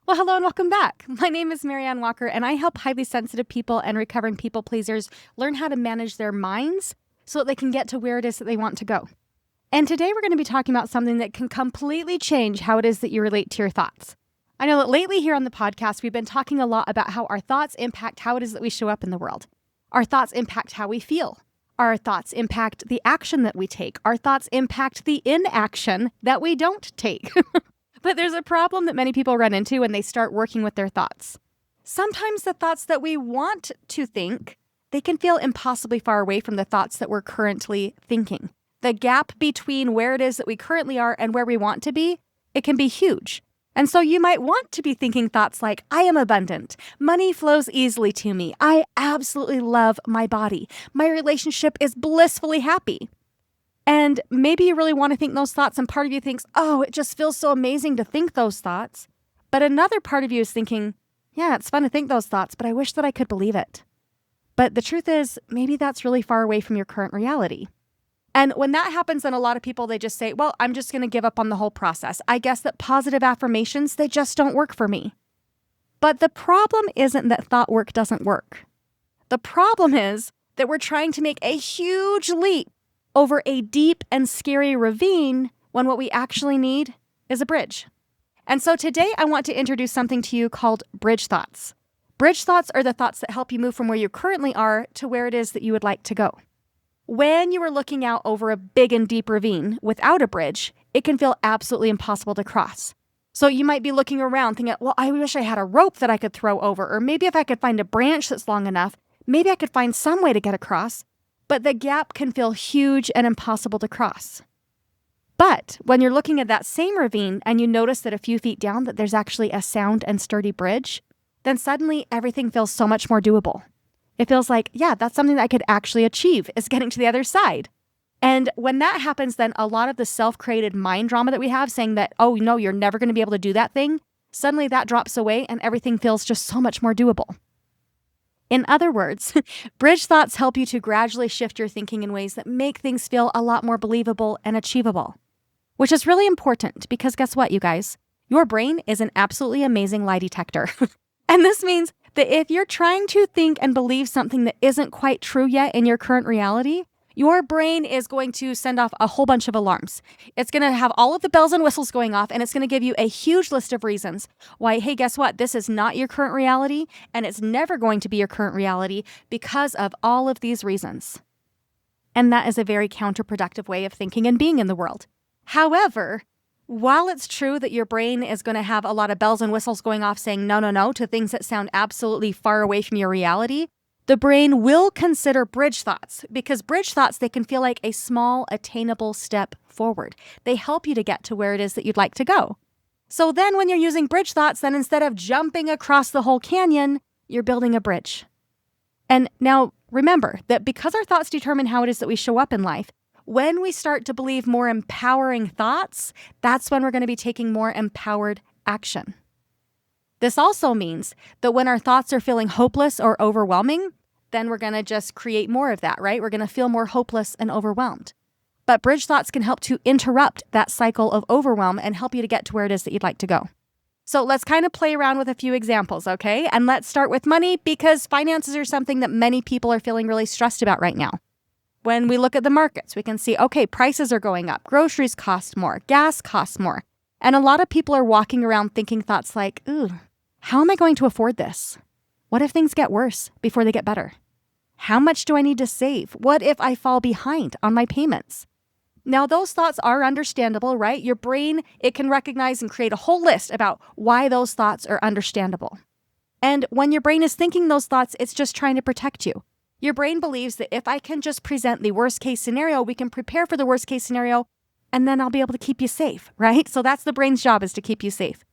Well, hello and welcome back. My name is MaryAnn Walker, and I help highly sensitive people and recovering people pleasers learn how to manage their minds so that they can get to where it is that they want to go. And today we're going to be talking about something that can completely change how it is that you relate to your thoughts. I know that lately here on the podcast, we've been talking a lot about how our thoughts impact how it is that we show up in the world. Our thoughts impact how we feel. Our thoughts impact the action that we take. Our thoughts impact the inaction that we don't take. But there's a problem that many people run into when they start working with their thoughts. Sometimes the thoughts that we want to think, they can feel impossibly far away from the thoughts that we're currently thinking. The gap between where it is that we currently are and where we want to be, it can be huge. And so you might want to be thinking thoughts like, I am abundant. Money flows easily to me. I absolutely love my body. My relationship is blissfully happy. And maybe you really want to think those thoughts, and part of you thinks, oh, it just feels so amazing to think those thoughts. But another part of you is thinking, yeah, it's fun to think those thoughts, but I wish that I could believe it. But the truth is, maybe that's really far away from your current reality. And when that happens, then a lot of people, they just say, well, I'm just going to give up on the whole process. I guess that positive affirmations, they just don't work for me. But the problem isn't that thought work doesn't work. The problem is that we're trying to make a huge leap over a deep and scary ravine when what we actually need is a bridge. And so today I want to introduce something to you called bridge thoughts. Bridge thoughts are the thoughts that help you move from where you currently are to where it is that you would like to go. When you are looking out over a big and deep ravine without a bridge, it can feel absolutely impossible to cross. So you might be looking around thinking, well, I wish I had a rope that I could throw over, or maybe if I could find a branch that's long enough, maybe I could find some way to get across. But the gap can feel huge and impossible to cross. But when you're looking at that same ravine and you notice that a few feet down that there's actually a sound and sturdy bridge, then suddenly everything feels so much more doable. It feels like, yeah, that's something that I could actually achieve, is getting to the other side. And when that happens, then a lot of the self-created mind drama that we have saying that, oh, no, you're never going to be able to do that thing, suddenly that drops away and everything feels just so much more doable. In other words, bridge thoughts help you to gradually shift your thinking in ways that make things feel a lot more believable and achievable. Which is really important because guess what, you guys? Your brain is an absolutely amazing lie detector. And this means that if you're trying to think and believe something that isn't quite true yet in your current reality, your brain is going to send off a whole bunch of alarms. It's going to have all of the bells and whistles going off, and it's going to give you a huge list of reasons why, hey, guess what? This is not your current reality, and it's never going to be your current reality because of all of these reasons. And that is a very counterproductive way of thinking and being in the world. However, while it's true that your brain is going to have a lot of bells and whistles going off saying no, no, no to things that sound absolutely far away from your reality, the brain will consider bridge thoughts because bridge thoughts, they can feel like a small, attainable step forward. They help you to get to where it is that you'd like to go. So then when you're using bridge thoughts, then instead of jumping across the whole canyon, you're building a bridge. And now remember that because our thoughts determine how it is that we show up in life, when we start to believe more empowering thoughts, that's when we're going to be taking more empowered action. This also means that when our thoughts are feeling hopeless or overwhelming, then we're going to just create more of that, right? We're going to feel more hopeless and overwhelmed. But bridge thoughts can help to interrupt that cycle of overwhelm and help you to get to where it is that you'd like to go. So let's kind of play around with a few examples, okay? And let's start with money because finances are something that many people are feeling really stressed about right now. When we look at the markets, we can see, okay, prices are going up. Groceries cost more. Gas costs more. And a lot of people are walking around thinking thoughts like, ooh, how am I going to afford this? What if things get worse before they get better? How much do I need to save? What if I fall behind on my payments? Now, those thoughts are understandable, right? Your brain, it can recognize and create a whole list about why those thoughts are understandable. And when your brain is thinking those thoughts, it's just trying to protect you. Your brain believes that if I can just present the worst case scenario, we can prepare for the worst case scenario, and then I'll be able to keep you safe, right? So that's the brain's job, is to keep you safe.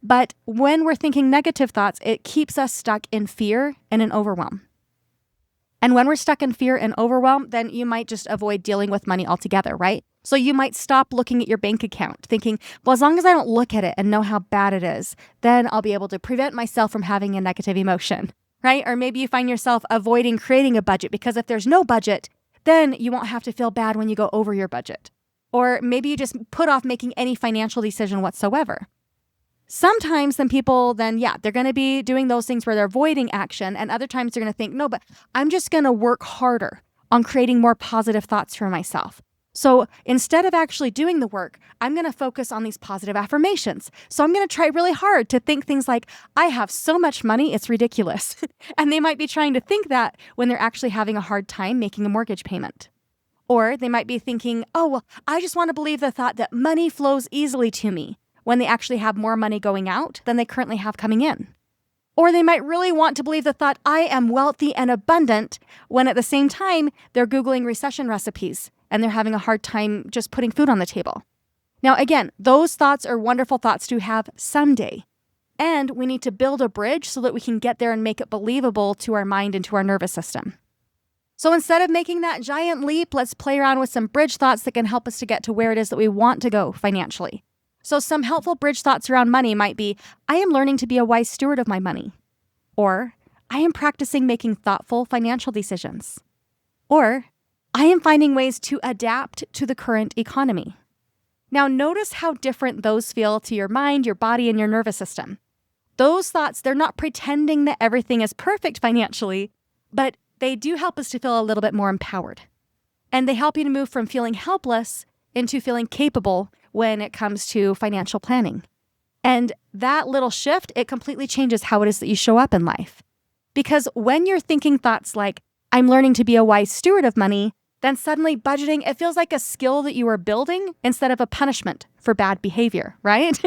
But when we're thinking negative thoughts, it keeps us stuck in fear and in overwhelm. And when we're stuck in fear and overwhelm, then you might just avoid dealing with money altogether, right? So you might stop looking at your bank account thinking, well, as long as I don't look at it and know how bad it is, then I'll be able to prevent myself from having a negative emotion, right? Or maybe you find yourself avoiding creating a budget because if there's no budget, then you won't have to feel bad when you go over your budget. Or maybe you just put off making any financial decision whatsoever. Sometimes then people they're going to be doing those things where they're avoiding action. And other times they're going to think, no, but I'm just going to work harder on creating more positive thoughts for myself. So instead of actually doing the work, I'm going to focus on these positive affirmations. So I'm going to try really hard to think things like, I have so much money, it's ridiculous. And they might be trying to think that when they're actually having a hard time making a mortgage payment. Or they might be thinking, oh, well, I just want to believe the thought that money flows easily to me, when they actually have more money going out than they currently have coming in. Or they might really want to believe the thought, I am wealthy and abundant, when at the same time, they're Googling recession recipes and they're having a hard time just putting food on the table. Now, again, those thoughts are wonderful thoughts to have someday. And we need to build a bridge so that we can get there and make it believable to our mind and to our nervous system. So instead of making that giant leap, let's play around with some bridge thoughts that can help us to get to where it is that we want to go financially. So some helpful bridge thoughts around money might be, I am learning to be a wise steward of my money. Or, I am practicing making thoughtful financial decisions. Or, I am finding ways to adapt to the current economy. Now notice how different those feel to your mind, your body, and your nervous system. Those thoughts, they're not pretending that everything is perfect financially, but they do help us to feel a little bit more empowered. And they help you to move from feeling helpless into feeling capable when it comes to financial planning. And that little shift, it completely changes how it is that you show up in life. Because when you're thinking thoughts like, I'm learning to be a wise steward of money, then suddenly budgeting, it feels like a skill that you are building instead of a punishment for bad behavior, right?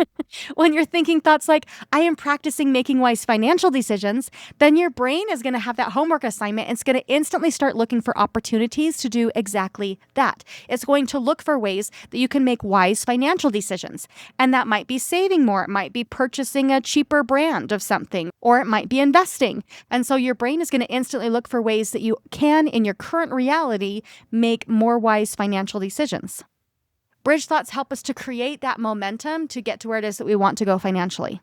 When you're thinking thoughts like, I am practicing making wise financial decisions, then your brain is going to have that homework assignment. And it's going to instantly start looking for opportunities to do exactly that. It's going to look for ways that you can make wise financial decisions. And that might be saving more. It might be purchasing a cheaper brand of something, or it might be investing. And so your brain is going to instantly look for ways that you can, in your current reality, make more wise financial decisions. Bridge thoughts help us to create that momentum to get to where it is that we want to go financially.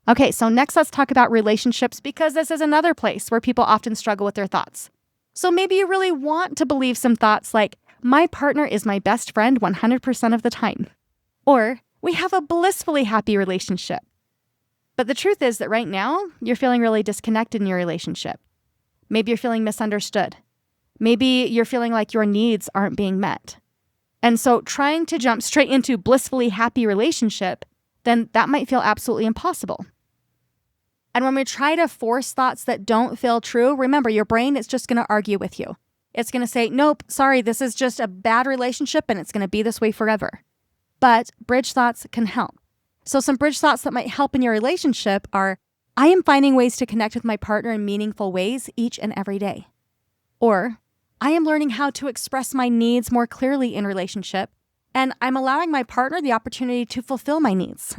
Okay, so next let's talk about relationships, because this is another place where people often struggle with their thoughts. So maybe you really want to believe some thoughts like, my partner is my best friend 100% of the time. Or, we have a blissfully happy relationship. But the truth is that right now, you're feeling really disconnected in your relationship. Maybe you're feeling misunderstood. Maybe you're feeling like your needs aren't being met. And so trying to jump straight into blissfully happy relationship, then that might feel absolutely impossible. And when we try to force thoughts that don't feel true, remember, your brain is just going to argue with you. It's going to say, nope, sorry, this is just a bad relationship and it's going to be this way forever. But bridge thoughts can help. So some bridge thoughts that might help in your relationship are, I am finding ways to connect with my partner in meaningful ways each and every day. Or, I am learning how to express my needs more clearly in relationship, and I'm allowing my partner the opportunity to fulfill my needs.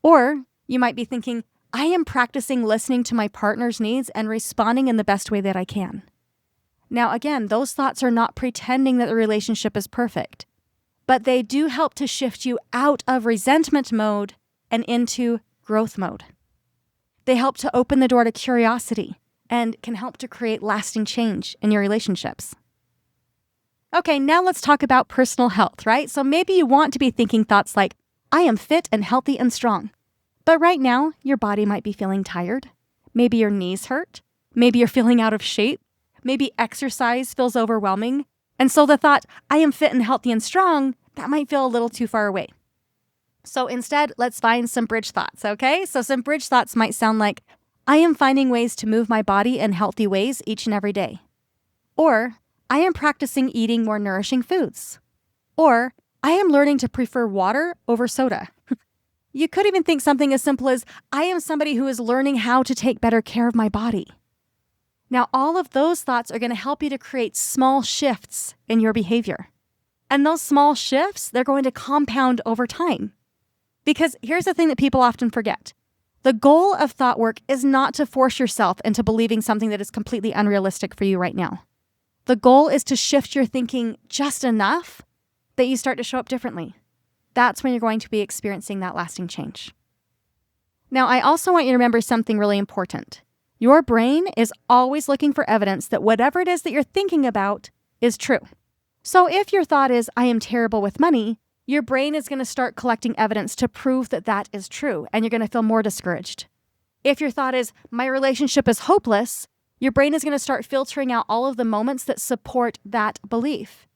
Or you might be thinking, I am practicing listening to my partner's needs and responding in the best way that I can. Now, again, those thoughts are not pretending that the relationship is perfect, but they do help to shift you out of resentment mode and into growth mode. They help to open the door to curiosity and can help to create lasting change in your relationships. Okay, now let's talk about personal health, right? So maybe you want to be thinking thoughts like, I am fit and healthy and strong. But right now, your body might be feeling tired. Maybe your knees hurt. Maybe you're feeling out of shape. Maybe exercise feels overwhelming. And so the thought, I am fit and healthy and strong, that might feel a little too far away. So instead, let's find some bridge thoughts, okay? So some bridge thoughts might sound like, I am finding ways to move my body in healthy ways each and every day. Or, I am practicing eating more nourishing foods. Or, I am learning to prefer water over soda. You could even think something as simple as, I am somebody who is learning how to take better care of my body. Now, all of those thoughts are going to help you to create small shifts in your behavior. And those small shifts, they're going to compound over time. Because here's the thing that people often forget. The goal of thought work is not to force yourself into believing something that is completely unrealistic for you right now. The goal is to shift your thinking just enough that you start to show up differently. That's when you're going to be experiencing that lasting change. Now, I also want you to remember something really important. Your brain is always looking for evidence that whatever it is that you're thinking about is true. So if your thought is, I am terrible with money, your brain is going to start collecting evidence to prove that that is true, and you're going to feel more discouraged. If your thought is, my relationship is hopeless, your brain is going to start filtering out all of the moments that support that belief.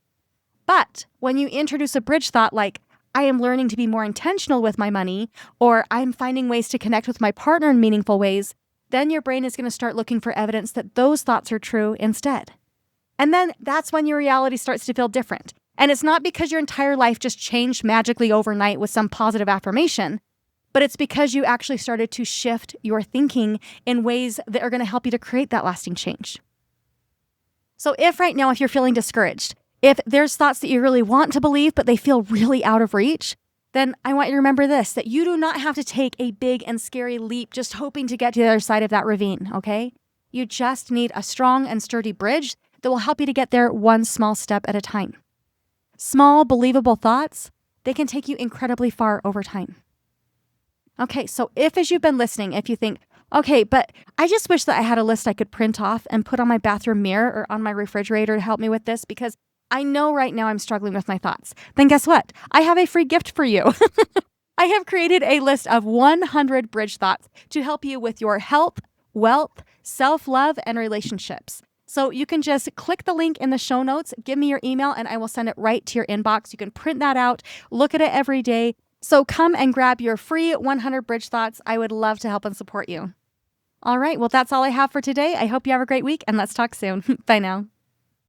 But when you introduce a bridge thought like, I am learning to be more intentional with my money, or I'm finding ways to connect with my partner in meaningful ways, then your brain is going to start looking for evidence that those thoughts are true instead. And then that's when your reality starts to feel different. And it's not because your entire life just changed magically overnight with some positive affirmation, but it's because you actually started to shift your thinking in ways that are going to help you to create that lasting change. So if right now, if you're feeling discouraged, if there's thoughts that you really want to believe, but they feel really out of reach, then I want you to remember this, that you do not have to take a big and scary leap just hoping to get to the other side of that ravine, okay? You just need a strong and sturdy bridge that will help you to get there one small step at a time. Small, believable thoughts, they can take you incredibly far over time. Okay, so if as you've been listening, if you think, okay, but I just wish that I had a list I could print off and put on my bathroom mirror or on my refrigerator to help me with this because I know right now I'm struggling with my thoughts, then guess what? I have a free gift for you. I have created a list of 100 bridge thoughts to help you with your health, wealth, self-love, and relationships. So you can just click the link in the show notes, give me your email, and I will send it right to your inbox. You can print that out, look at it every day. So come and grab your free 100 bridge thoughts. I would love to help and support you. All right, well, that's all I have for today. I hope you have a great week, and let's talk soon. Bye now.